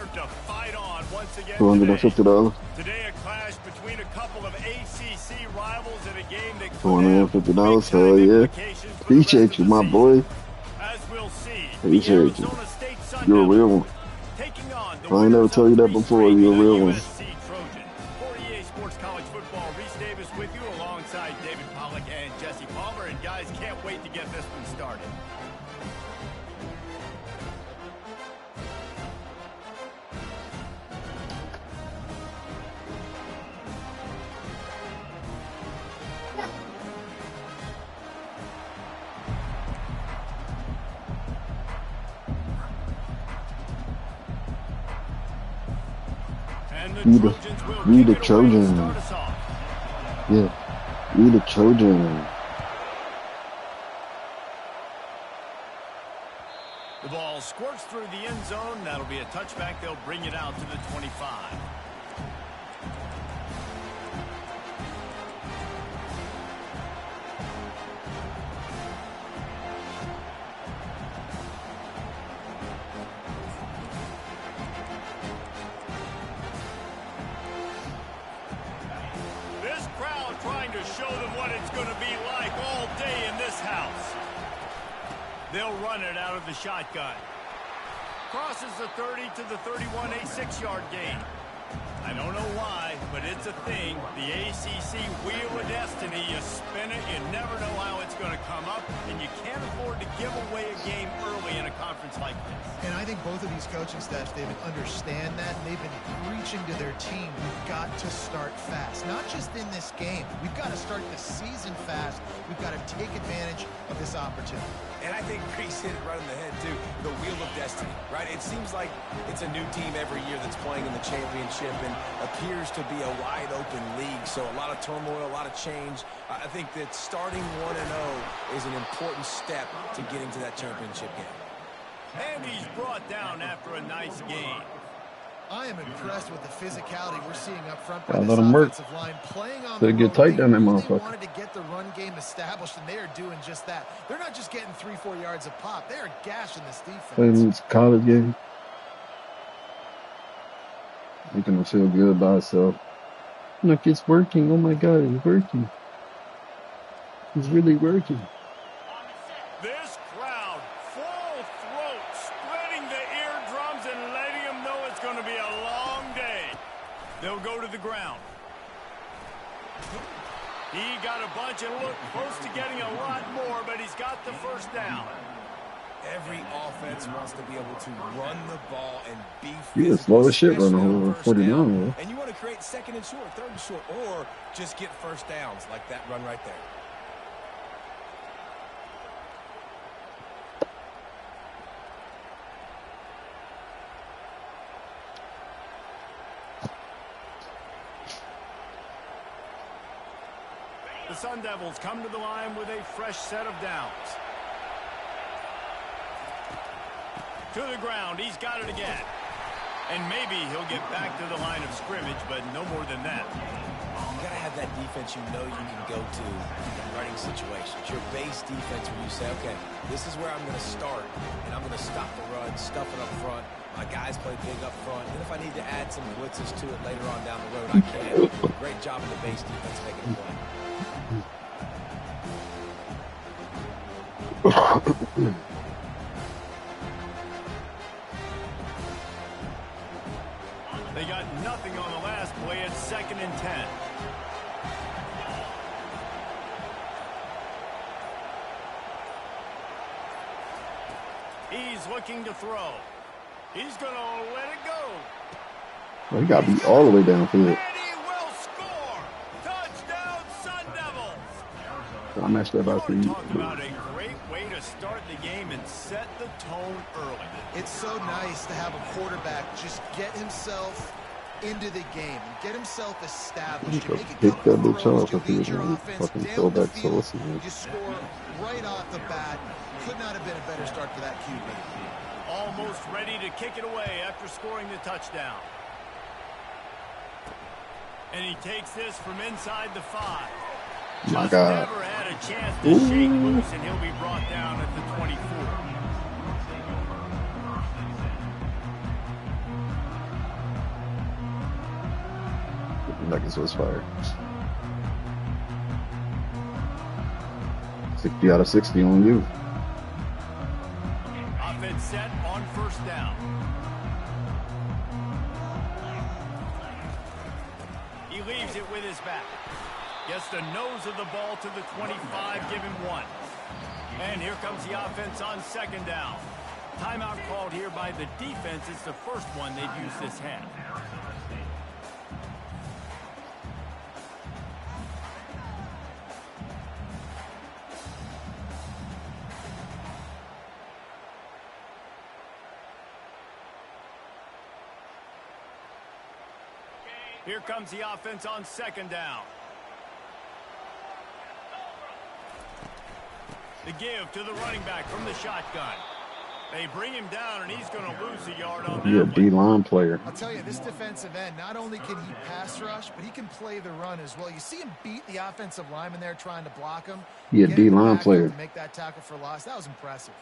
prepared to fight on once again $250. Today, a clash between a couple of ACC rivals in a game that could have $250. Hell big-time yeah. implications for the rest Appreciate of you, the my season. boy. As we'll see, the Appreciate you. Arizona State Sun You're a real Devils one. taking on the I ain't never winners told of you that three before. straight, You're a the real one. USC Trojans. For EA Sports College Football, Reese Davis with you alongside David Pollack and Jesse Palmer. And guys, can't wait to get this one started. We the Trojans. Yeah, we the Trojans. The ball squirts through the end zone. That'll be a touchback. They'll bring it out to the 25. Trying to show them what it's going to be like all day in this house. They'll run it out of the shotgun. Crosses the 30 to the 31, a 6-yard gain. I don't know why, but it's a thing. The ACC Wheel of Destiny, you spin it, you never know how it's going to come up, and you can't afford to give away a game early in a conference like this. And I think both of these coaching staffs, David, understand that. They've been preaching to their team, we've got to start fast. Not just in this game. We've got to start the season fast. We've got to take advantage of this opportunity. And I think Reese hit it right on the head, too. The Wheel of Destiny, right? It seems like it's a new team every year that's playing in the championship and appears to be a wide-open league. So a lot of turmoil, a lot of change. I think that starting 1-0 is an important step to getting to that championship game. And he's brought down after a nice game. I am impressed with the physicality we're seeing up front by Gotta this let 'em work. offensive line. Playing on Better the get road. tight down that They really motherfucker. wanted to get the run game established, and they are doing just that. They're not just getting 3-4 yards a pop. They are gashing this defense. Playing this college game. Making him feel good about himself. Look, it's working. Oh my God, it's working. It's really working. This crowd, full throat, spreading the eardrums and letting them know it's going to be a long day. They'll go to the ground. He got a bunch and looked close to getting a lot more, but he's got the first down. Every offense wants to be able to run the ball and be He was physical, slow as shit running especially on over first 49, down. bro. And you want to create second and short, third and short, or just get first downs like that run right there. The Sun Devils come to the line with a fresh set of downs. To the ground, he's got it again. And maybe he'll get back to the line of scrimmage, but no more than that. You got to have that defense you know you can go to in running situations. Your base defense where you say, okay, this is where I'm going to start, and I'm going to stop the run, stuff it up front. My guys play big up front. And if I need to add some blitzes to it later on down the road, I can. Great job of the base defense making a play. They got nothing on the last play. It's 2nd and 10. He's looking to throw. He's going to let it go. Well, he got beat all the way downfield. And he will score. Touchdown, Sun Devils. I messed up after you. Talk about a great way to start the game and set the tone early. It's so nice to have a quarterback just get himself into the game and get himself established. You make a Pick couple that of bitch throws, off you if he lead was your gonna offense fucking down throw the back to field, us. you score right off the bat. Could not have been a better start for that QB. Almost ready to kick it away after scoring the touchdown. And he takes this from inside the 5. My Just God. never had a chance to shake loose, and he'll be brought down at the 24. Nuggets was fire. 60 out of 60 on you. Offense set on first down. He leaves it with his back. Gets the nose of the ball to the 25, give him 1. And here comes the offense on second down. Timeout called here by the defense. It's the first one they've used this half. Here comes the offense on second down. The give to the running back from the shotgun. They bring him down, and he's going to lose a yard on that. You're a D-line player. I'll tell you, this defensive end, not only can he pass rush, but he can play the run as well. You see him beat the offensive lineman there trying to block him. You're a D-line player. To make that tackle for loss. That was impressive.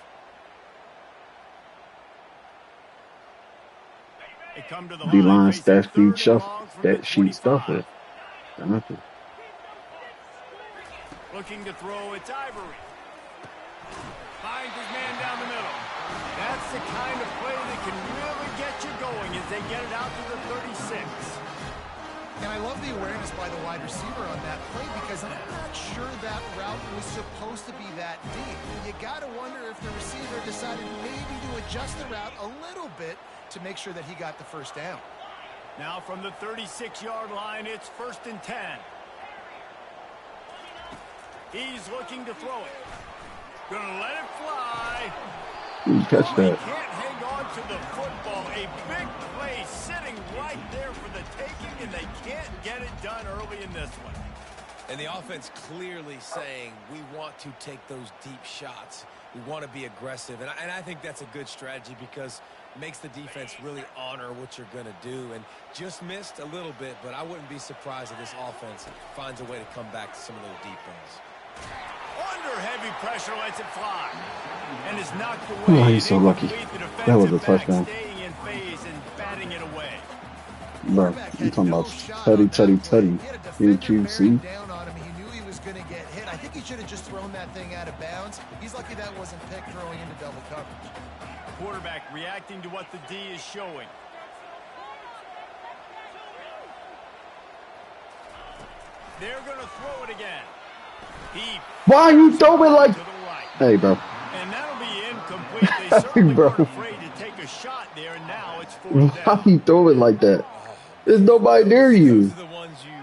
D-line stash feed shuffle. That sheet stuffer. Nothing. Looking to throw, it's Ivory. Finds his man down the middle. That's the kind of play that can really get you going as they get it out to the 36. And I love the awareness by the wide receiver on that play because I'm not sure that route was supposed to be that deep. You got to wonder if the receiver decided maybe to adjust the route a little bit to make sure that he got the first down. Now from the 36-yard line, it's 1st and 10. He's looking to throw it. Gonna let it fly. Catch that. Can't hang on to the football. A big play sitting right there for the taking, and they can't get it done early in this one. And the offense clearly saying, we want to take those deep shots. We want to be aggressive. And I think that's a good strategy because it makes the defense really honor what you're going to do. And just missed a little bit, but I wouldn't be surprised if this offense finds a way to come back to some of those deep balls. Under heavy pressure, lets it fly. And is knocked away. Oh, he's so lucky. That was a touchdown. Staying in phase and batting it away. Bro, I'm talking about tutty. Did you see? Down on him. He knew he was going to get hit. I think he should have just thrown that thing out of bounds. He's lucky that wasn't picked throwing into double coverage. Quarterback reacting to what the D is showing. They're going to throw it again. Why you throw it like? Hey, bro. And that'll be incomplete. They certainly weren't afraid to take a shot there, and now it's 4th down. Why you throw it like that? There's nobody near you. Those are the ones you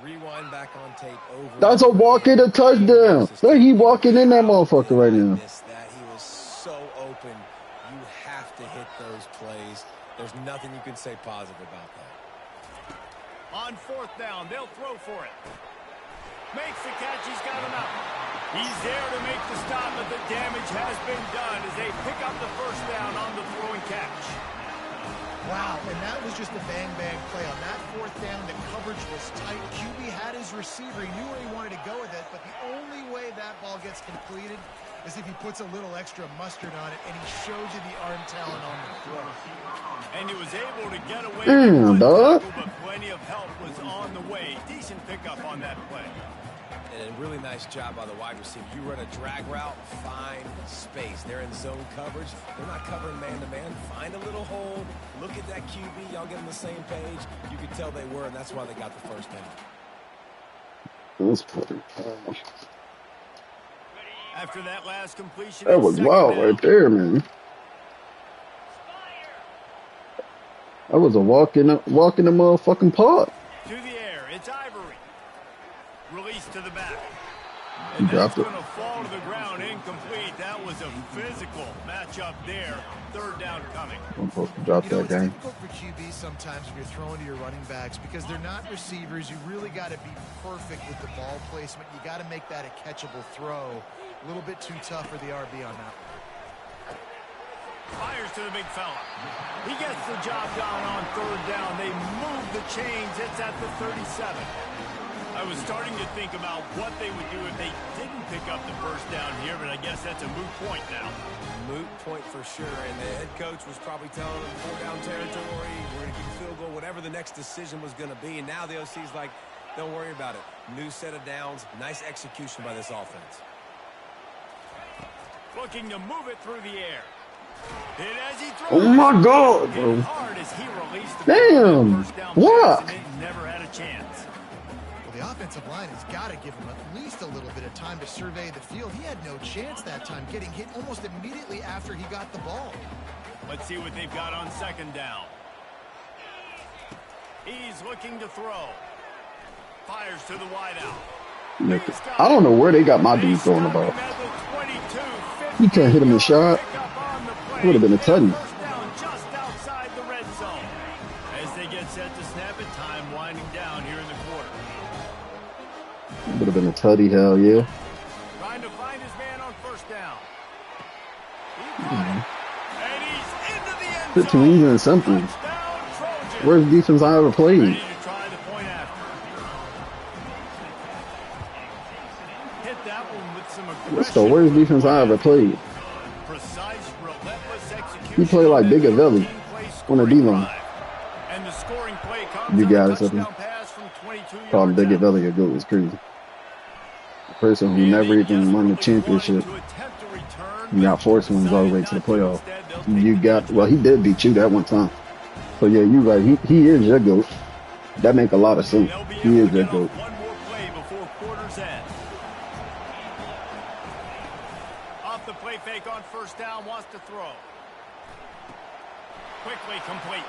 rewind back on tape over. That's a walk in a touchdown. Look, he walking in that motherfucker right now. That he was so open. You have to hit those plays. There's nothing you can say positive about that. On 4th down, they'll throw for it. Makes the catch, he's got him out. He's there to make the stop, but the damage has been done as they pick up the 1st down on the throwing catch. Wow, and that was just a bang-bang play. On that 4th down, the coverage was tight. QB had his receiver. He knew where he wanted to go with it, but the only way that ball gets completed is if he puts a little extra mustard on it, and he shows you the arm talent on the throw. And he was able to get away Damn, dog. but plenty of help was on the way. Decent pickup on that play. And a really nice job by the wide receiver. You run a drag route, find space. They're in zone coverage. They're not covering man-to-man. Find a little hole. Look at that QB. Y'all get on the same page. You could tell they were, and that's why they got the 1st down. That's pretty. After that last completion, That was wild right there, man. That was a walk in the motherfucking park. To the air, it's Ivory. Release to the back. He dropped it. Going to fall to the ground, incomplete. That was a physical matchup there. 3rd down coming. I'm supposed to drop that It's game. difficult for QBs sometimes when you're throwing to your running backs because they're not receivers. You really got to be perfect with the ball placement. You got to make that a catchable throw. A little bit too tough for the RB on that. Fires to the big fella. He gets the job done on 3rd down. They move the chains. It's at the 37. I was starting to think about what they would do if they didn't pick up the 1st down here, but I guess that's a moot point now. Moot point for sure, and the head coach was probably telling them 4-down territory, we're going to keep the field goal, whatever the next decision was going to be, and now the OC's like, don't worry about it. New set of downs, nice execution by this offense. Looking to move it through the air. Hit as he throws. Oh my God, bro. Hard as he released the Damn. first down What? pass, and it never had a chance. Well, the offensive line has got to give him at least a little bit of time to survey the field. He had no chance that time, getting hit almost immediately after he got the ball. Let's see what they've got on second down. He's looking to throw. Fires to the wideout. I don't know where they got my dude throwing the ball. He can't hit him in the shot. It would have been a tutty. Just outside the red zone. As they get set to snap it, time winding down here in the quarter. It would have been a tutty, hell yeah. Trying to find his man on first down. And he's into the end zone. 15 and something. Worst defense I ever played. Ready to try the point after. Hit that one with some aggression. That's the worst defense I ever played. Precise, relentless execution. He played like Big Avelli on the D-line. And the scoring play comes You on a got it, something. touchdown pass from 22 Calling yards Big out. Avelli a goat is crazy. The person who never even won the championship. You got forced wins all the way to the playoff. You got, well, he did beat you that one time. So yeah, you're right. He is your GOAT. That make a lot of sense. He is your GOAT. One more play before quarter's end. Off the play fake on first down, wants to throw. Quickly complete.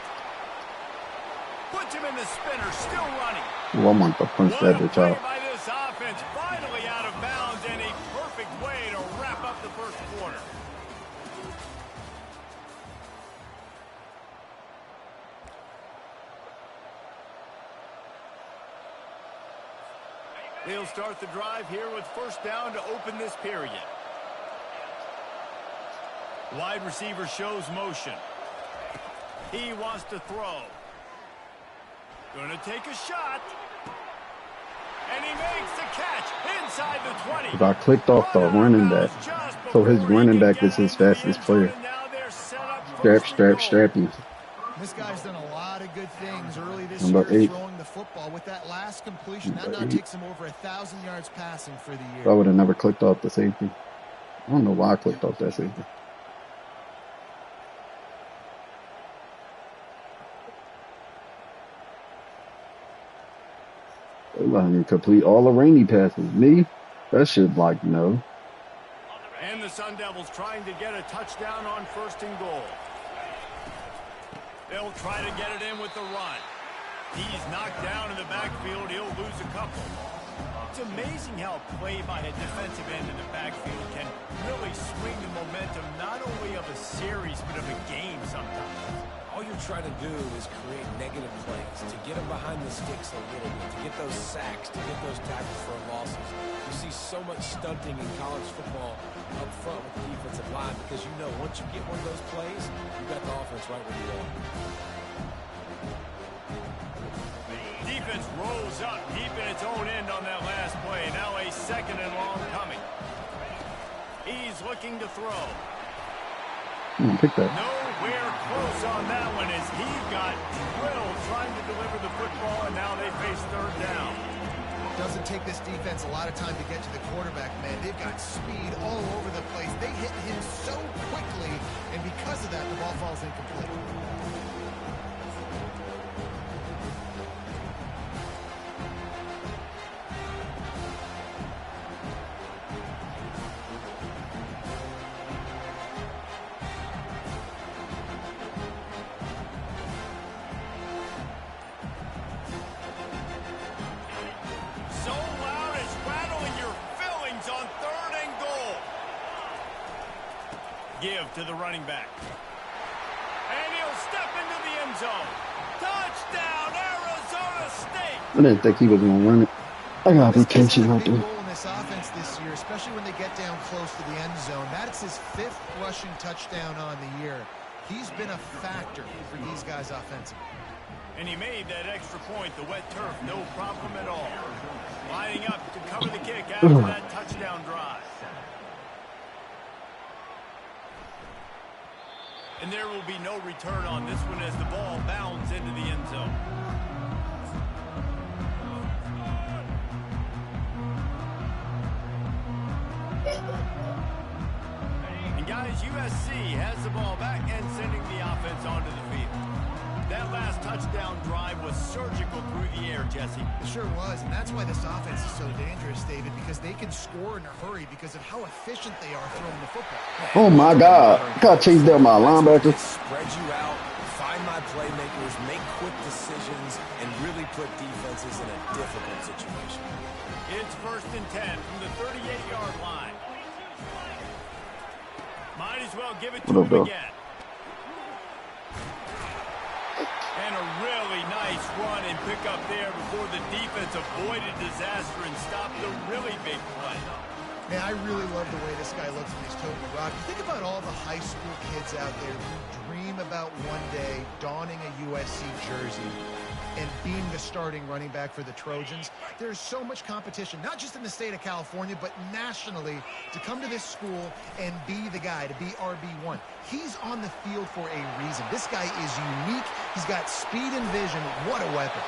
Puts him in the spinner, still running. Well, I want to punch that bitch out. By this offense, finally out of bounds, and a perfect way to wrap up the first quarter. They'll start the drive here with first down to open this period. Wide receiver shows motion. He wants to throw. Going to take a shot. And he makes the catch inside the 20. If I clicked off the running back, so his running back is his fastest player. Strappy. This guy's done a lot of good things early this Number year 8. throwing the football. With that last completion, that now takes him over 1,000 yards passing for the I year. would have never clicked off the safety. I don't know why I clicked off that safety. They let him complete all the rainy passes. Me? That shit, like, no. And the Sun Devils trying to get a touchdown on first and goal. They'll try to get it in with the run. He's knocked down in the backfield. He'll lose a couple. It's amazing how play by a defensive end in the backfield can really swing the momentum not only of a series but of a game sometimes. All you're trying to do is create negative plays, to get them behind the sticks a little bit, to get those sacks, to get those tackles for losses. You see so much stunting in college football up front with the defensive line because you know once you get one of those plays, you got the offense right where you are. Defense rolls up deep in its own end on that last play. Now a second and long coming. He's looking to throw. Pick that. Nowhere close on that one as he got drilled trying to deliver the football, and now they face third down. Doesn't take this defense a lot of time to get to the quarterback, man. They've got speed all over the place. They hit him so quickly, and because of that, the ball falls incomplete. So loud it's rattling your fillings on third and goal. Give to the running back. And he'll step into the end zone. Touchdown, Arizona State. I didn't think he was going to run it. I got to be This kid's patient had a out big there. role in this offense this year, especially when they get down close to the end zone. That's his 5th rushing touchdown on the year. He's been a factor for these guys offensively. And he made that extra point, the wet turf, no problem at all. Lining up to cover the kick after that touchdown drive. And there will be no return on this one as the ball bounds into the end zone. USC has the ball back and sending the offense onto the field. That last touchdown drive was surgical through the air, Jesse. It sure was, and that's why this offense is so dangerous, David, because they can score in a hurry because of how efficient they are throwing the football. Oh, my God. Got chased down by a linebacker. Spread you out, find my playmakers, make quick decisions, and really put defenses in a difficult situation. It's 1st and 10 from the 38-yard line. Might as well give it to him again. And a really nice run and pick up there before the defense avoided disaster and stopped the really big play. Man, I really love the way this guy looks when he's toting the rock. You think about all the high school kids out there who dream about one day donning a USC jersey and being the starting running back for the Trojans. There's so much competition, not just in the state of California, but nationally, to come to this school and be the guy, to be RB1. He's on the field for a reason. This guy is unique. He's got speed and vision. What a weapon.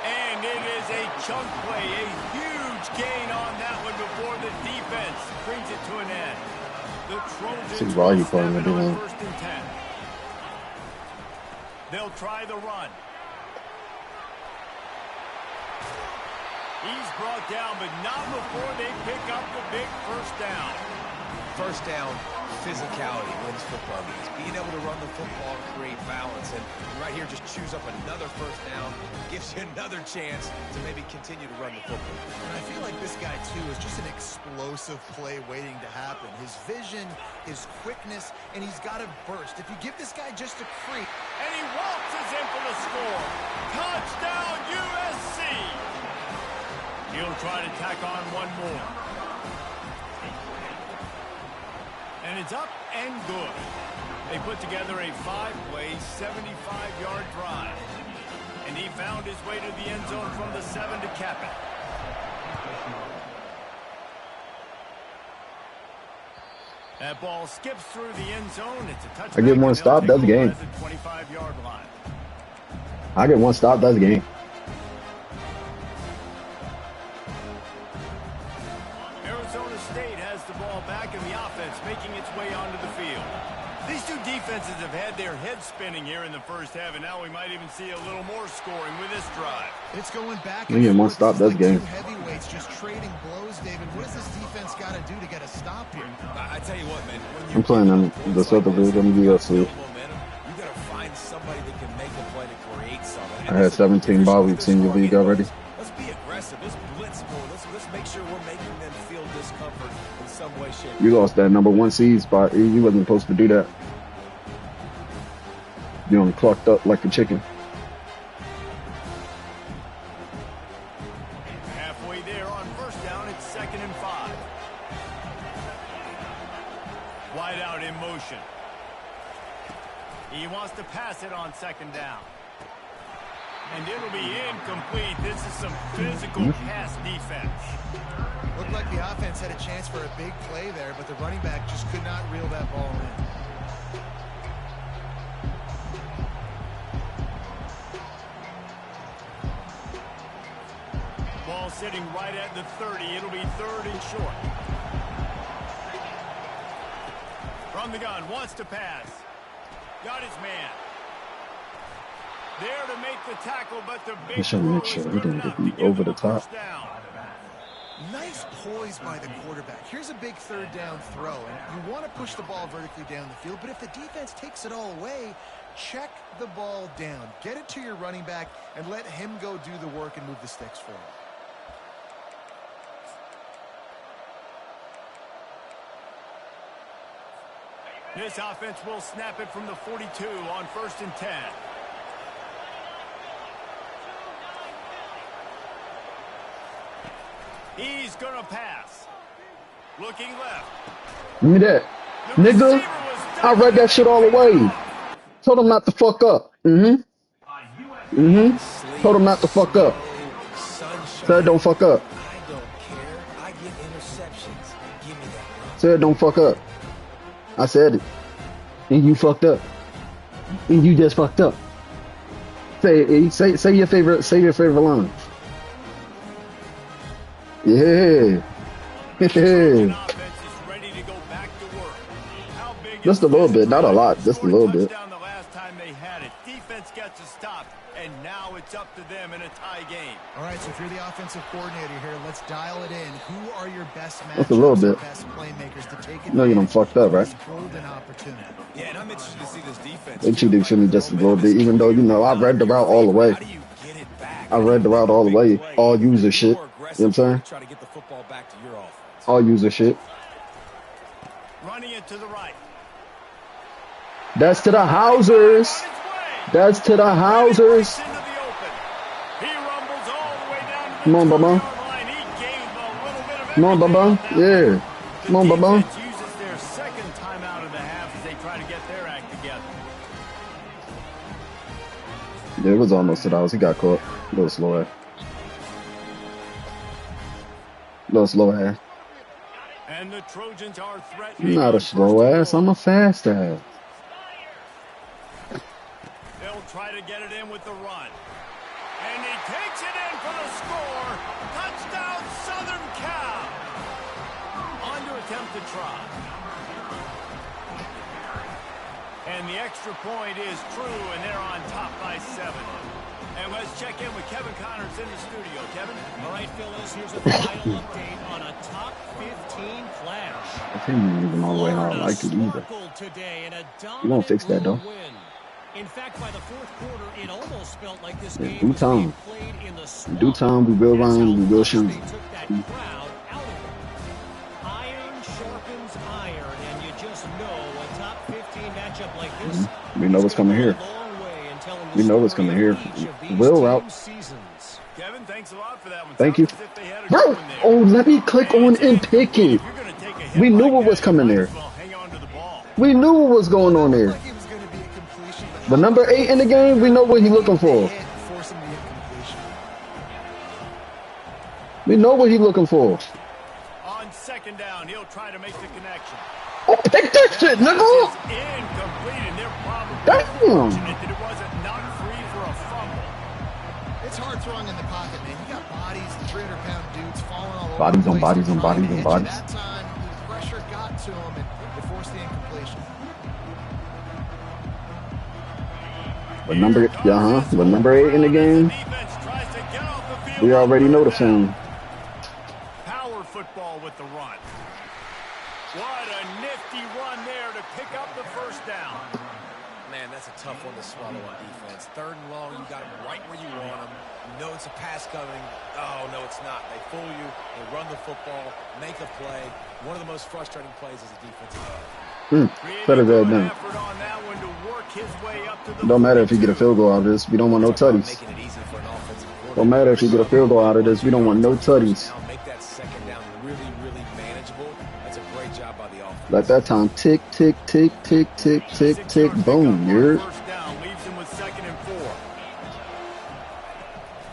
And it is a chunk play, a huge gain on that one before the defense brings it to an end. The Trojans will snap it on 1st and 10. They'll try the run. He's brought down, but not before they pick up the big first down. First down, physicality wins football games. Being able to run the football and create balance. And right here, just choose up another first down. Gives you another chance to maybe continue to run the football. And I feel like this guy, too, is just an explosive play waiting to happen. His vision, his quickness, and he's got a burst. If you give this guy just a creep. And he waltzes in for the score. Touchdown, USC! He'll try to tack on one more. And it's up and good. They put together a 5-play, 75-yard drive. And he found his way to the end zone from the 7 to cap it. That ball skips through the end zone. It's a touchdown. I get one stop, that's the game. 25-yard line. I get one stop, that's the game. Arizona State has the ball back and the offense making its way onto the field. These two defenses have had their heads spinning here in the first half, and now we might even see a little more scoring with this drive. It's going back and forth. One stop, that's game. Two heavyweights just trading blows, David. What does this defense got to do to get a stop here? I tell you what, man. I'm playing on the Southern League. I'm UFC. You got to find somebody that can make a play to create something. I had 17 ball weeks in your league already. Let's be aggressive. Let's blitz more. Let's make sure we're making them feel discomfort in some way, shape. You lost that number 1 seed spot. You wasn't supposed to do that. You only clocked up like a chicken. Halfway there on first down, it's 2nd and 5. Wide out in motion. He wants to pass it on 2nd down. And it'll be incomplete. This is some physical pass defense. Looked like the offense had a chance for a big play there, but the running back just could not reel that ball in. Ball sitting right at the 30. It'll be 3rd and short. From the gun, wants to pass. Got his man. There to make the tackle, but the big make sure he didn't get over the top. Nice poise by the quarterback. Here's a big 3rd down throw, and you want to push the ball vertically down the field, but if the defense takes it all away, check the ball down. Get it to your running back and let him go do the work and move the sticks forward. This offense will snap it from the 42 on 1st and 10. He's going to pass. Looking left. Give me that. Nigga, I read that shit all the way. Told him not to fuck up. Told him not to fuck up. Said don't fuck up. I don't care. I get interceptions. Give me that. Said don't fuck up. I said it. And you fucked up. And you just fucked up. Say your favorite line. Yeah. Offense is ready to go back to work. How big Just a little bit, not a lot, just a little bit. The last time they had it. Defense gets a stop, and now it's up to them in a tie game. All right, so if you're the offensive coordinator here, let's dial it in. Who are your best matchups, Just a little bit. best playmakers to take advantage No, you done fucked up, right? of this golden opportunity? Yeah, and I'm interested to see this defense. They cheated for me just a little bit, even though, you know, I read the route all the way. How do you get it back? I read the route all the way. All user shit. You know what I'm saying? Try to get the football back to your offense. All user shit. Running it to the right. That's to the Housers. That's to the Housers. Come on, Baba. Come on, Baba. Yeah. Come on, Baba. Uses their second time out of the half as they try to get their act together. Yeah, it was almost to the house. He got caught. A little slow ass. Little slow ass. And the Trojans are threatening. Not a slow ass. I'm a fast ass. They'll try to get it in with the run. And he takes it in for the score. Touchdown, Southern Cal. On to attempt to try. And the extra point is true, and they're on top by 7. And let's check in with Kevin Connors in the studio. Kevin? All right, Phyllis, here's a final update on a top 15 clash. I think you even all the way how I like it either. You won't fix that, though. In fact, by the fourth quarter, it almost felt like this Yeah, game due was time. being played in the swamp. Due time, we will run, we will shoot. They took that crowd out of it. Iron sharpens iron, and you just know a top 15 matchup like this. We know what's coming here. We know what's coming here. Will route. Kevin, thanks a lot for that one. Thank you. Sounds as if they had a Bro, good one there. oh, let me click on and pick it. If you're gonna take a hit We knew like what was that, coming you might there. as well hang on to the ball. We knew what was going on there. Like it was going to be a completion, but But number 8 in the game, we know what he's looking for. hit, forcing the incompletion. We know what he's looking for. On second down, he'll try to make the connection. Oh, take that shit, nigga. It's incomplete, and they're probably Damn. fortunate that it wasn't knocked free for a fumble. It's hard throwing in the pocket, man. You got bodies, 300-pound dudes falling all over. Bodies the on place, bodies on trying to bodies on hit you. bodies. That time, the pressure got to him, and it forced the incompletion. But number 8 in the game, Defense tries to get off the field. we already know the film. Power football with the run. What a nifty run there to pick up the first down. Man, that's a tough one to swallow on defense. Third and long, you got them right where you want them. You know it's a pass coming. Oh, no, it's not. They fool you. They run the football, make a play. One of the most frustrating plays as a defensive player. Better than Creating them. an effort on that one to work his way up to the Don't matter if you get a field goal out of this. We don't want no tutties. Making it easy for an offensive coordinator. Don't matter if you get a field goal out of this. We don't want no tutties. Now make that second down really, really manageable. That's a great job by the offense. Like that time, tick, tick, tick, tick, tick, tick, tick, boom, you're. First down leaves him with 2nd and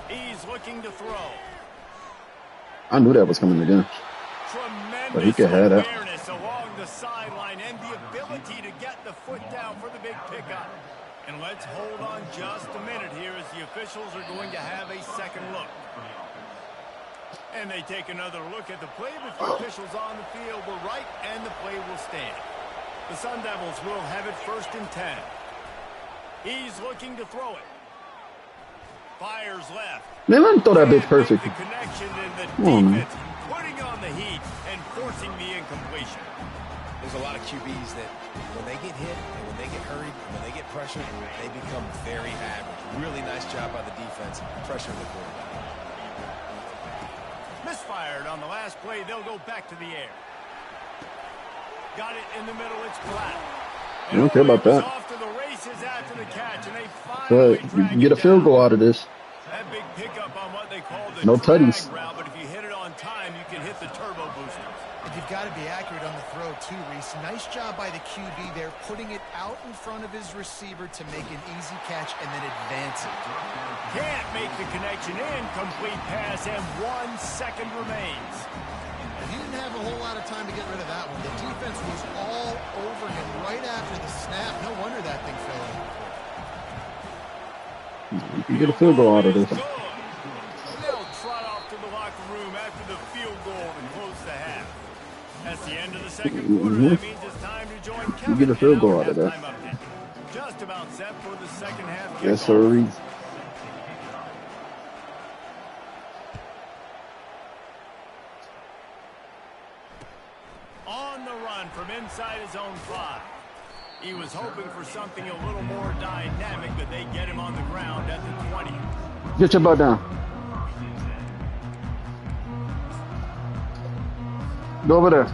4. He's looking to throw. I knew that was coming again. Tremendous But he could have that. awareness along the sideline and the ability to get the foot down for the big pickup. And let's hold on just a minute here as the officials are going to have a second look. And they take another look at the play, but the officials on the field were right, and the play will stand. The Sun Devils will have it 1st and 10. He's looking to throw it. Fires left. Man, let him throw that bitch perfect. The connection and the Come on, man. defense putting on the heat and forcing the incompletion. There's a lot of QBs that when they get hit and when they get hurried and when they get pressured, they become very average. Really nice job by the defense, pressuring the quarterback. Misfired on the last play. They'll go back to the air. Got it in the middle. It's flat. You don't care about that. Off to the races after the catch, and they But finally you drag can get a it field down. goal out of this. That big pickup on what they call the No drag tutties. route, but if you hit it on time, you can hit the turbo boosters. And you've got to be accurate on the throw, too, Reese. Nice job by the QB there, putting it out in front of his receiver to make an easy catch and then advance it. Can't make the connection. Incomplete pass, and 1 second remains. He didn't have a whole lot of time to get rid of that one. The defense was all over him right after the snap. No wonder that thing fell in. You can get a field goal out of this. Good. They'll trot off to the locker room after the field goal to close the half. That's the end of the second quarter. That means it's time to join Kevin You get a field goal out of that. Just about set for the second half. Yes, sir. On the run from inside his own 5. He was hoping for something a little more dynamic, but they get him on the ground at the 20. Get your butt down. Go over there.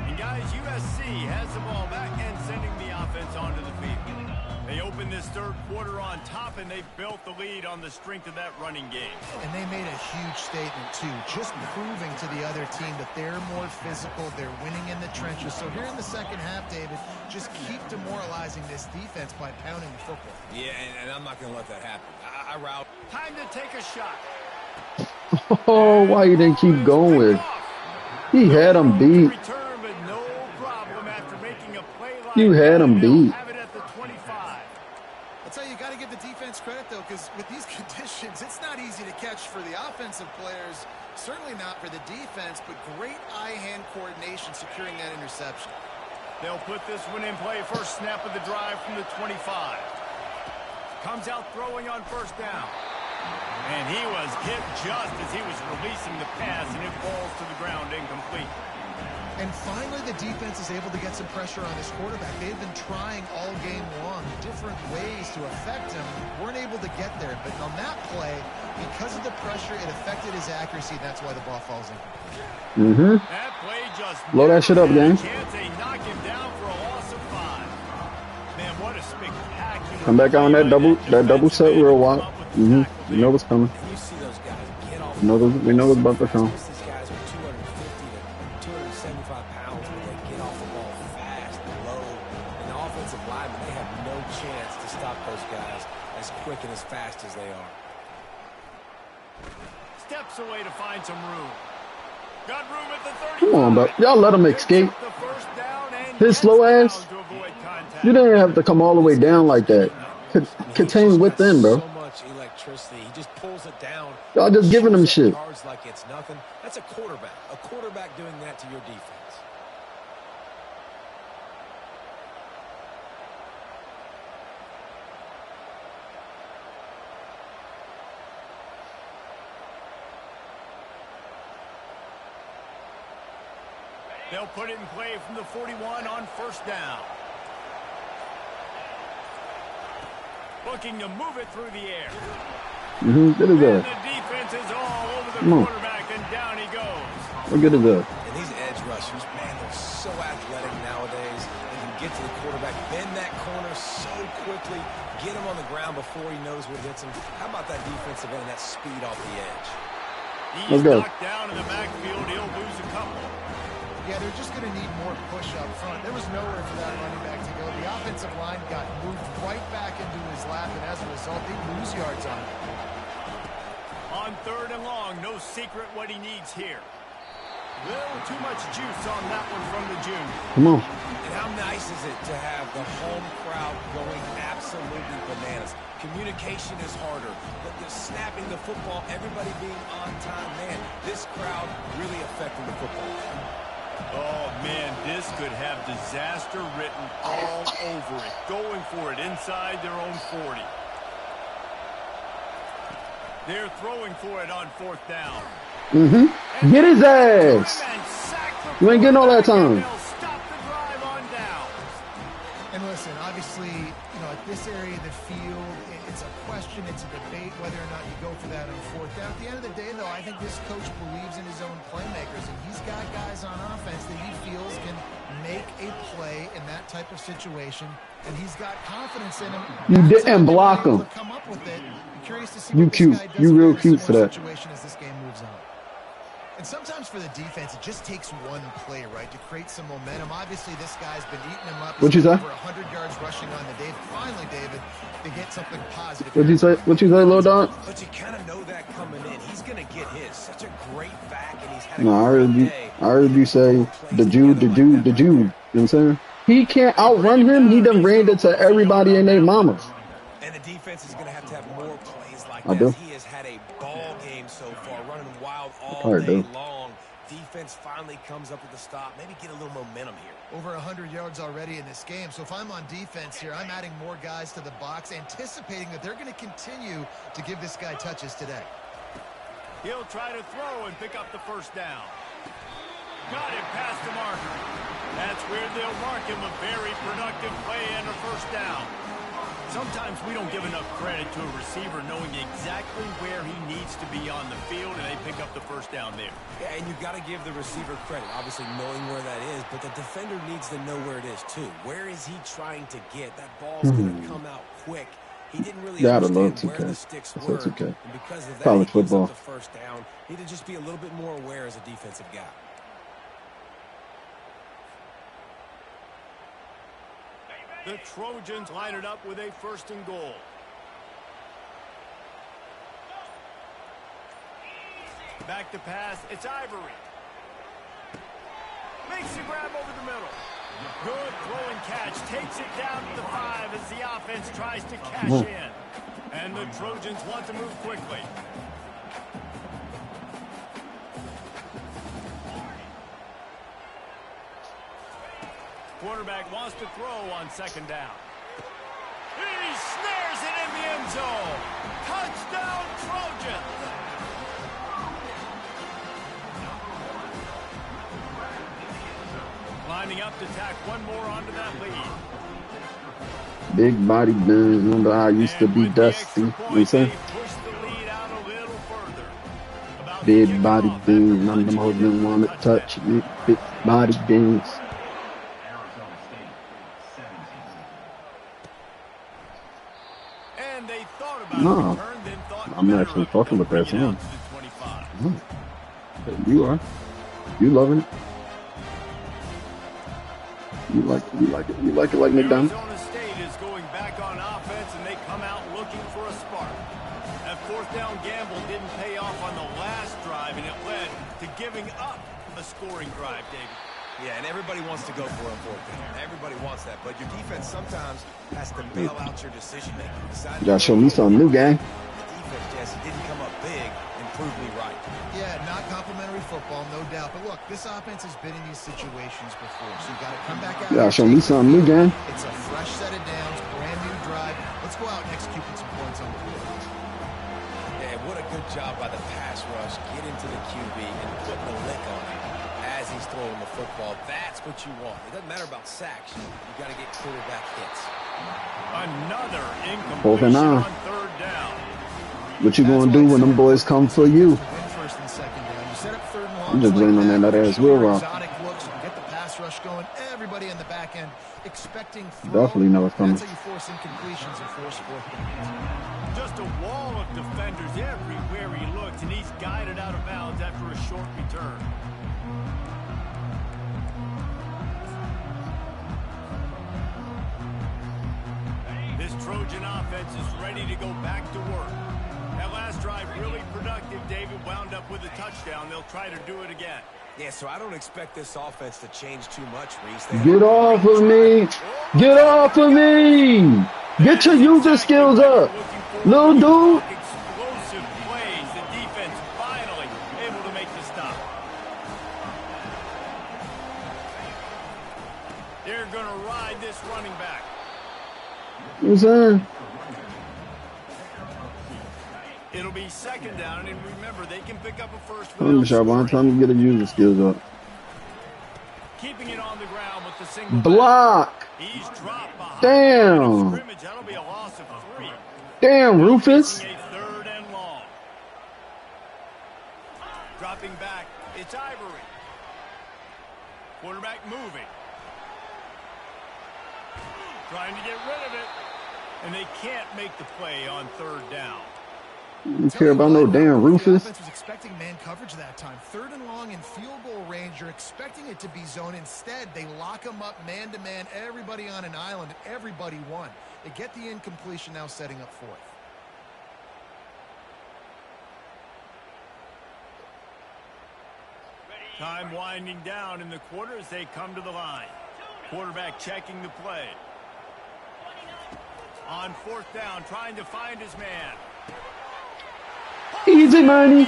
And guys, USC has the ball back and sending the offense onto the field. They opened this third quarter on top, and they built the lead on the strength of that running game. And they made a huge statement, too, just proving to the other team that they're more physical, they're winning in the trenches. So here in the second half, David, just keep demoralizing this defense by pounding the football. Yeah, and I'm not going to let that happen. I route. Time to take a shot. Oh, why you didn't keep going? He had him beat. Return, but no problem after making a play like You had him beat. have it at the 25. That's how you got to give the defense credit, though, because with these conditions, it's not easy to catch for the offensive players, certainly not for the defense, but great eye-hand coordination securing that interception. They'll put this one in play. First snap of the drive from the 25. Comes out throwing on first down. And he was hit just as he was releasing the pass, and it falls to the ground incomplete. And finally, the defense is able to get some pressure on this quarterback. They've been trying all game long different ways to affect him. Weren't able to get there. But on that play, because of the pressure, it affected his accuracy. That's why the ball falls incomplete. That play just Blow that shit up, gang. chance they knock him down for a loss of 5. Man, what a spectacular Come back on that double set real wide. You know what's coming. You see those guys get off. We know what's about to come. Most of these guys are 250 to 275 pounds, but they get off the ball fast, low. And the offensive linemen, they have no chance to stop those guys as quick and as fast as they are. Steps away to find some room. Got room at the 30. Come on, bro. Y'all let him escape. The first down and His slow ass. to avoid contact. You didn't have to come all the way down like that. Contain within, bro. So much electricity. He just pulls it down. Y'all just giving him shit. Yards like it's nothing. That's a quarterback. A quarterback doing that to your defense. They'll put it in play from the 41 on first down. Looking to move it through the air. Good as And that. the defense is all over the Come on. quarterback, and down he goes. What good is that? And these edge rushers, man, they're so athletic nowadays. They can get to the quarterback, bend that corner so quickly, get him on the ground before he knows what hits him. How about that defensive end, that speed off the edge? He's Let's go. knocked down in the backfield. He'll lose a couple. Yeah, they're just going to need more push up front. There was nowhere for that running back to go. The offensive line got moved right back into his lap, and as a result, they lose yards on it. On third and long, no secret what he needs here. Little too much juice on that one from the junior. Come on. And how nice is it to have the home crowd going absolutely bananas? Communication is harder, but the snapping the football, everybody being on time, man, this crowd really affecting the football. Oh, man, this could have disaster written all over it. Going for it inside their own 40. They're throwing for it on fourth down. Get his ass. You ain't getting all that time. They'll stop the drive on down. And listen, obviously, at this area of the field, it's a question, it's a debate whether or not you go for that on fourth down. At the end of the day, though, I think this coach believes in his own playmakers, and he's got guys on offense that he feels can make a play in that type of situation, and he's got confidence in him. You That's didn't how they block were able him. to come up with it. I'm curious to see You what this cute. guy does You in a real very cute for similar that. situation as this game moves on. And sometimes for the defense, it just takes one play, right, to create some momentum. Obviously, this guy's been eating him up. What'd you He's say? over 100 yards rushing on the day. Finally, David, they get something positive. What you say? What you say, Lil Don? But you kind of know that coming in. He's going to get his. Such a great back, and he's had a No, I heard you. day. I heard you say the Jew. You know what I'm saying? He can't outrun him. He done ran into everybody and their mamas. And the defense is going to have more plays like I that. do. He has had a ball game so far, running wild all Probably day do. long. Defense finally comes up with the stop. Maybe get a little momentum here. Over 100 yards already in this game. So if I'm on defense here, I'm adding more guys to the box, anticipating that they're going to continue to give this guy touches today. He'll try to throw and pick up the first down. Got it past the marker. That's where they'll mark him a very productive play and a first down. Sometimes we don't give enough credit to a receiver knowing exactly where he needs to be on the field, and they pick up the first down there. Yeah, and you've got to give the receiver credit, obviously knowing where that is, but the defender needs to know where it is too. Where is he trying to get? That ball's going to come out quick. He didn't really understand where the sticks were, and because of that, College he gives football. up the first down. Need to just be a little bit more aware as a defensive guy. The Trojans line it up with a first and goal. Back to pass. It's Ivory. Makes the grab over the middle. Good throw and catch. Takes it down to the 5 as the offense tries to cash in. And the Trojans want to move quickly. Quarterback wants to throw on second down. He snares it in the end zone. Touchdown, Trojans. Lining up to tack one more onto that lead. Big body guns. Remember how I used to be dusty? You know what I'm saying? Big body guns. None of them hoes didn't want to touch me. Big body guns. And they thought about No, return, then thought I'm better actually of it. fucking with that Bring it out song. to the 25. You are. You loving it. You like it like McDonald's. Arizona State is going back on offense, and they come out looking for a spark. That fourth down gamble didn't pay off on the last drive, and it led to giving up a scoring drive, David. Yeah, and everybody wants to go for a fourth down. Everybody wants that, but your defense sometimes has to bail out your decision-making. You gotta show me something new, gang. The defense, Jesse, didn't come up big and prove me right. Yeah, not complimentary football, no doubt. But look, this offense has been in these situations before, so you got to come back out. You gotta show me something new, gang. It's a fresh set of downs, brand new drive. Let's go out and execute with some points on the board. Yeah, what a good job by the pass rush. Get into the QB and put the lick on him as he's throwing the football. That's what you want. It doesn't matter about sacks. You got to get quarterback hits. Another Fourth and incompletion nine. on third down. What you gonna do when them boys come for you? First and second down. You set up third and long. I'm just waiting on that nut ass wheel route. Exotic looks, get the pass rush going. Everybody in the back end expecting throw. Definitely know it's coming. That's how you force incompletions and force fourth downs. Just a wall of defenders everywhere he looked, and he's guided out of bounds after a short return. This Trojan offense is ready to go back to work. That last drive really productive. David wound up with a touchdown. They'll try to do it again. Yeah, so I don't expect this offense to change too much, Reese. Get off of me! Get off of me! Get your user skills up, little dude. Explosive plays. The defense finally able to make the stop. They're going to ride this running back. You know what I'm saying? It'll be second down, and remember, they can pick up a first I'm without sure one scoring. time you get a user skills up. Keeping it on the ground with the single Block. He's dropped behind Damn. the line of scrimmage. That'll be a loss of 3. Damn, Rufus. A third and long. Dropping back, it's Ivory. Quarterback moving. Trying to get rid of it. And they can't make the play on third down. You don't care about no damn The Rufus. offense was expecting man coverage that time. Third and long in field goal range. You're expecting it to be zone. Instead, they lock them up man-to-man, everybody on an island, and everybody won. They get the incompletion, now setting up fourth. Time winding down in the quarter as they come to the line. Quarterback checking the play. On fourth down, trying to find his man. Easy money.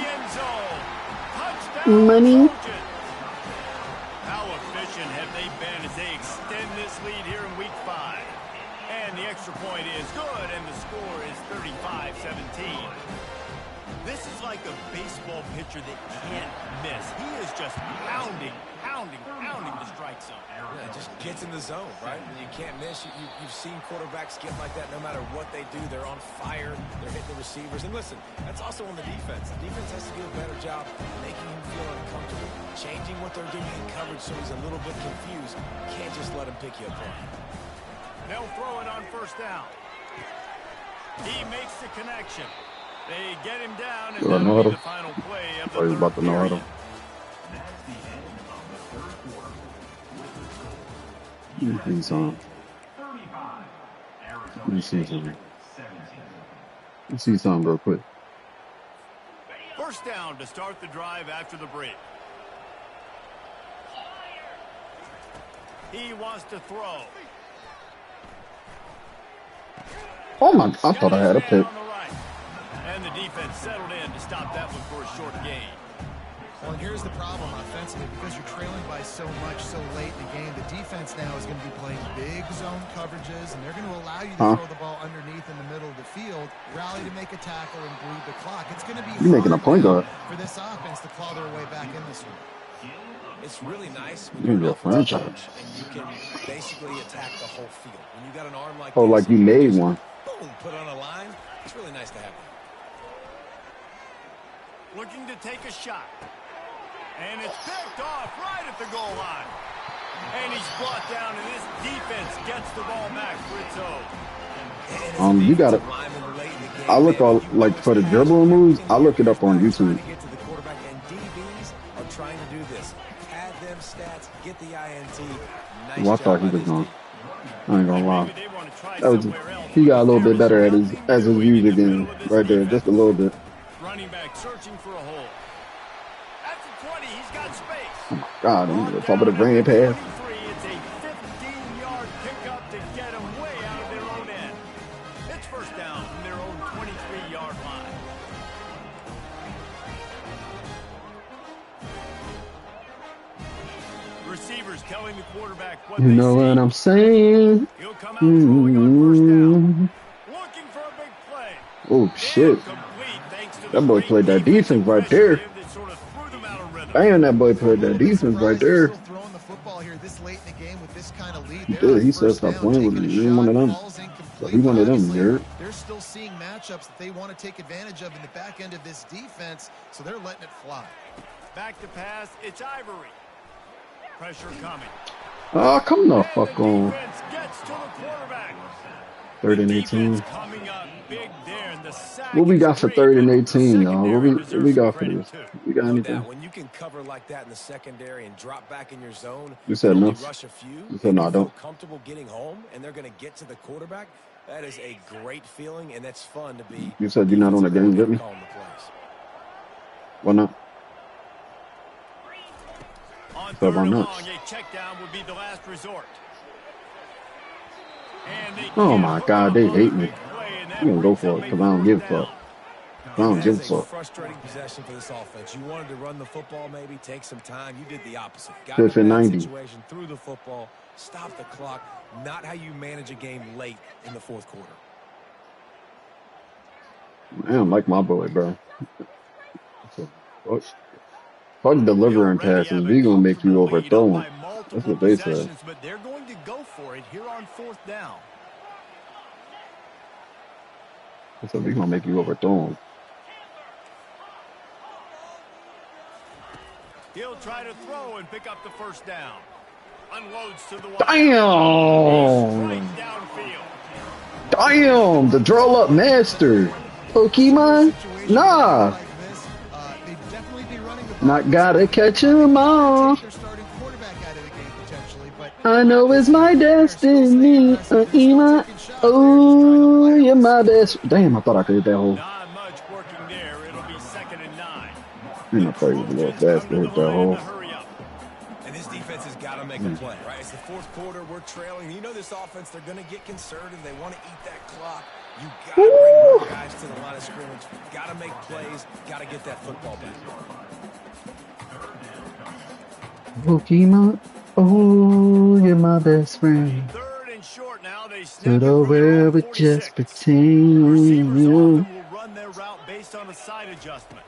Money. How efficient have they been as they extend this lead here in week 5? And the extra point is good, and the score is 35-17. This is like a baseball pitcher that can't miss. He is just pounding the strike zone. Yeah, just gets in the zone, right? You can't miss. You've seen quarterbacks get like that no matter what they do. They're on fire. They're hitting the receivers. And listen, that's also on the defense. The defense has to do a better job making him feel uncomfortable, changing what they're doing in coverage so he's a little bit confused. You can't just let him pick you apart. They'll throw it on first down. He makes the connection. They get him down, and that'll be the final play of the third period. Let me see something real quick. First down to start the drive after the break. He wants to throw. Oh my! I thought I had a pick. And the defense settled in to stop that one for a short gain. Well, and here's the problem offensively, because you're trailing by so much so late in the game, the defense now is going to be playing big zone coverages, and they're going to allow you to throw the ball underneath in the middle of the field, rally to make a tackle, and bleed the clock. It's going to be You're making a point guard for this offense to claw their way back in this one. It's really nice when you're a franchise and you can basically attack the whole field. When you got an arm like like you made one. Boom, put on a line. It's really nice to have that. Looking to take a shot. And it's picked off right at the goal line. And he's brought down, and this defense gets the ball back for its own. You got it. I look all like for the dribbling moves. I look it up on YouTube. Trying to do this. Add them stats, get the INT. Nice Well, I thought he was going. I ain't gonna lie. That was, he got a little bit better at his usual game right there, just a little bit. Running back searching for a hole. At the 20, he's got space. Oh my God, I'm gonna top of the brain pass. It's a 15-yard pickup to get them way out of their own end. It's first down from their own 23-yard line. Receivers telling the quarterback what you know what I'm saying? He'll come out throwing on first down. Looking for a big play. Oh shit. That boy played that defense right there. Damn, that boy played that defense right there. Yeah, he said stop playing with me. He ain't one of them. So he one of them, Jared. They're still seeing matchups that they want to take advantage of in the back end of this defense, so they're letting it fly. Back to pass, it's Ivory. Pressure coming. Oh, come the fuck on. 3rd and 18. What we got for 3rd and 18, y'all? What we got for this? We got anything? When you can cover like that in the secondary and drop back in your zone, you said no. Rush a few, you said no, I don't. Comfortable getting home, and they're going to get to the quarterback. That is a great feeling, and that's fun to be. You said you're not on the game with me. Why not? So why not? A check down would be the last resort. Oh my God, they hate me. I'm gonna go for it because I don't give a fuck. I don't give a fuck. Frustrating possession for this offense. You wanted to run the football, maybe take some time. You did the opposite. Got in a 90. Situation, threw the football, stop the clock. Not how you manage a game late in the 4th quarter. I don't like my boy, bro. Fuck delivering passes. We gonna make you overthrow him. That's what they said. But they're going to go for it here on 4th down. That's what we gonna make you overthrow him. He'll try to throw and pick up the first down. Unloads to the Damn! Damn! The draw up master. Pokemon? Nah. Not gotta catch 'em all. I know it's my destiny. Oh, you're my best. Damn, I thought I could hit that hole. Not much working there. It'll be 2nd and 9. I thought he was a little fast to hit that hole. defense has got to make a play, right? It's the fourth quarter. We're trailing. You know this offense, they're going to get conservative. They want to eat that clock. You got to bring more guys to the line of scrimmage. Got to make plays. Got to get that football back. Pokemon, oh, you're my best friend. Third and short now. They But over with just pretend. Receivers often will run their route based on a side adjustment.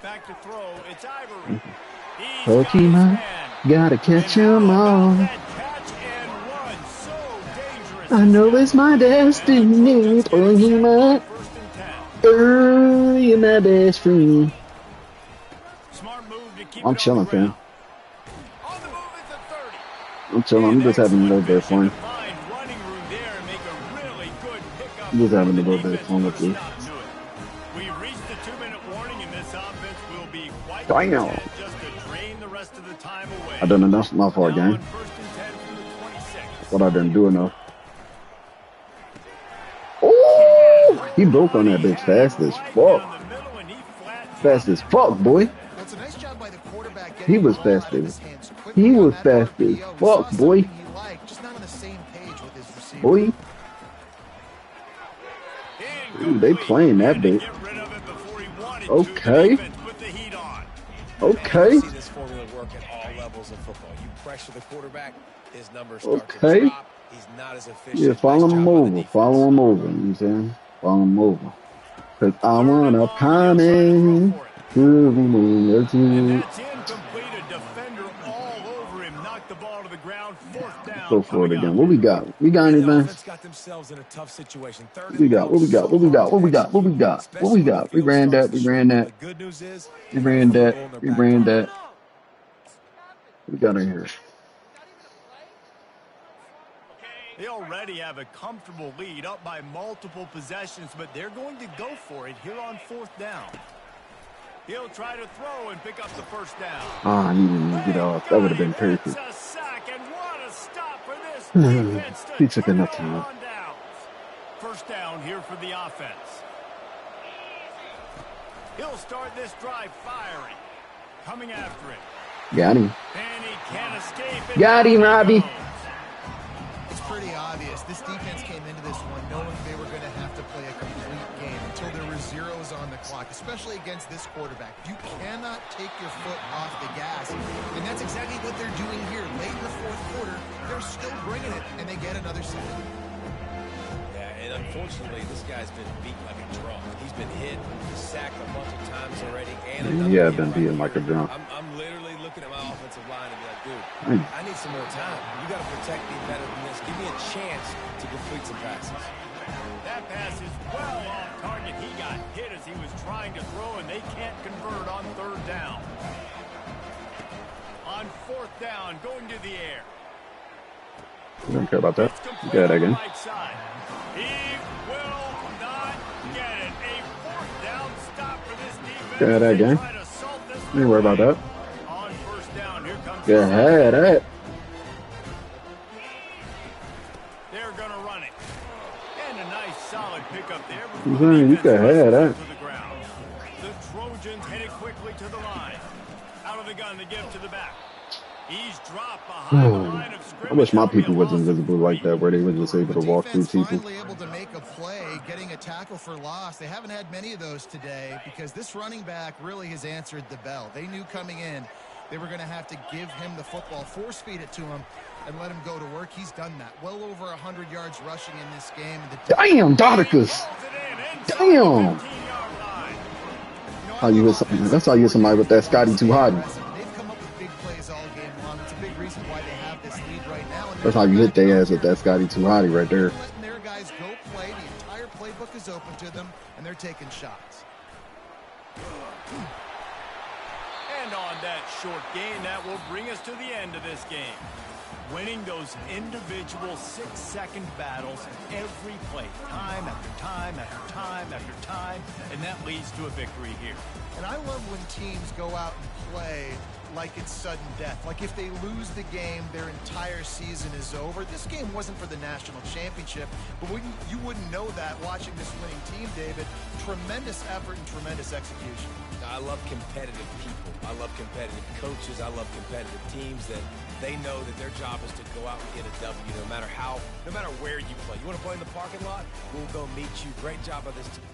Back to throw. It's Ivory. He's got his Pokemon, man. gotta catch And 'em how about all. that catch and run? So dangerous. I know it's my destiny, Pokemon. First and 10. Oh, you're my best friend. Smart move to keep I'm it on chilling, the fam. ground. On the move at the 30. I'm chilling. I'm just having a little bit of fun. Find running room there and make a really good pickup. I'm just having a The little bit of defense fun will with this. stop to it. We've reached the 2-minute warning, and this offense will be quite Damn. content just to drain the rest of the time away. I done enough my fault, Now gang. on first and 10 from the 26. What I didn't do enough. Oh, he broke on that bitch fast as Right fuck. down the middle, and he flat Fast as fuck, boy. That's a nice job by the quarterback He getting was the ball fast out of as- his hands quickly he on was that fast as RPO. He fuck, saw boy. something he liked, just not on the same page with his receiver. Boy, ooh, they playing that bitch. Get rid of it before he wanted Okay. to. The defense put the heat on. Okay. You see this formula work at all levels of football. You pressure the quarterback, his numbers start to Okay. drop. He's not as efficient. Yeah, follow Nice him job by the over. defense. Follow him over. You know what I'm saying? Follow him over. Cause I wanna pine to And the that's incomplete. A defender all over him. Knocked the ball to the ground. Fourth down. Go for it coming again. up. What we got? We got The anything? offense got themselves in a tough situation. Third What we got? What we got? What we got? What we got? What we got? What we got? We ran that. We ran that. The good news is We ran that. We ran that. We got in here. They already have a comfortable lead, up by multiple possessions, but they're going to go for it here on fourth down. He'll try to throw and pick up the first down. Ah, I needed to get off. That would have been perfect. It's a sack, and what a stop for this Hmm. defense to He took turn enough it time. on downs. First down here for the offense. He'll start this drive firing. Coming after it. Got him. And he can't escape. And Got him, down he Robbie. goes. It's pretty obvious. This defense came into this one knowing they were going to have to play a complete game until there were zeros on the clock, especially against this quarterback. You cannot take your foot off the gas, and that's exactly what they're doing here. Late in the fourth quarter, they're still bringing it, and they get another sack. Yeah, and unfortunately, this guy's been beat like a drum. He's been hit, sacked a bunch of times already. And another Yeah, hit been right beaten here. like a drum. I'm literally looking at my offensive line and be like, dude, Mm. I need some more time. You got to protect me better than this. Give me a chance to complete some passes. That pass is well off target. He got hit as he was trying to throw, and they can't convert on third down. On fourth down, going to the air. You don't care about that. It's You complete got that on the again. right side. He will not get it. A fourth down stop for this defense. Got that They again. try to assault this You ain't worry about that. On first down, here comes Yeah, had that. They're going to run it. And a nice solid pickup there. I'm saying, you could have that. To the ground. The Trojans headed quickly to the line. Out of the gun to give to the back. He's dropped behind the line of scrimmage. I wish my That'll be a people was loss of invisible like 3. that, where they were just able to walk through Defense people. finally able to make a play, getting a tackle for loss. They haven't had many of those today because this running back really has answered the bell. They knew coming in they were going to have to give him the football, force feed it to him, and let him go to work. He's done that. Well over 100 yards rushing in this game. And the Damn, Dodicus. Damn. How you hit something? That's how you hit somebody with that Scotty too hot. They've come up with big plays all game long. It's a big reason why they have this lead right now. And That's how you hit their ass with that Scotty too hotty right there. letting their guys go play. The entire playbook is open to them, and they're taking shots. And on that short gain, that will bring us to the end of this game. Winning those individual 6-second battles every play, time after time after time after time, and that leads to a victory here. And I love when teams go out and play like it's sudden death. Like if they lose the game, their entire season is over. This game wasn't for the national championship, but you wouldn't know that watching this winning team, David. Tremendous effort and tremendous execution. I love competitive people. I love competitive coaches. I love competitive teams that they know that their job is to go out and get a W no matter where you play. You want to play in the parking lot? We'll go meet you. Great job by this team.